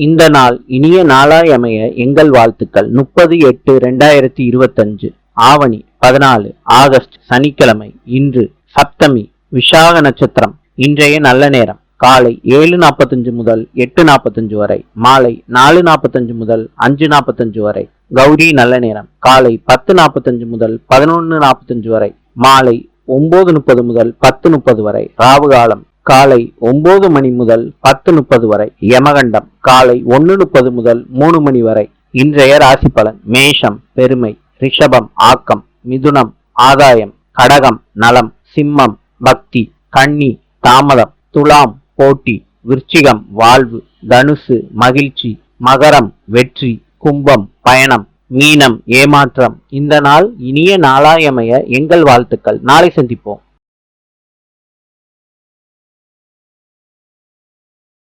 இந்த நாள் இனிய நாளாய் அமைய எங்கள் வாழ்த்துக்கள். 30/8/2025 ஆவணி 14 ஆகஸ்ட் சனிக்கிழமை. இன்று சப்தமி, விஷாக நட்சத்திரம். இன்றைய நல்ல நேரம் காலை 7:45 முதல் 8:45 வரை, மாலை 4:45 முதல் 5:45 வரை. கௌரி நல்ல நேரம் காலை 10:45 முதல் 11:45 வரை, மாலை 9:30 முதல் 10:30 வரை. ராவு காலம் காலை 9 மணி முதல் 10:30 வரை. யமகண்டம் காலை 1:30 முதல் 3 மணி வரை. இன்றைய ராசி பலன்: மேஷம் பெருமை, ரிஷபம் ஆக்கம், மிதுனம் ஆதாயம், கடகம் நலம், சிம்மம் பக்தி, கன்னி தாமதம், துலாம் போட்டி, விருச்சிகம் வாழ்வு, தனுசு மகிழ்ச்சி, மகரம் வெற்றி, கும்பம் பயணம், மீனம் ஏமாற்றம். இந்த நாள் இனிய நாளாயமைய எங்கள் வாழ்த்துக்கள். நாளை சந்திப்போம்.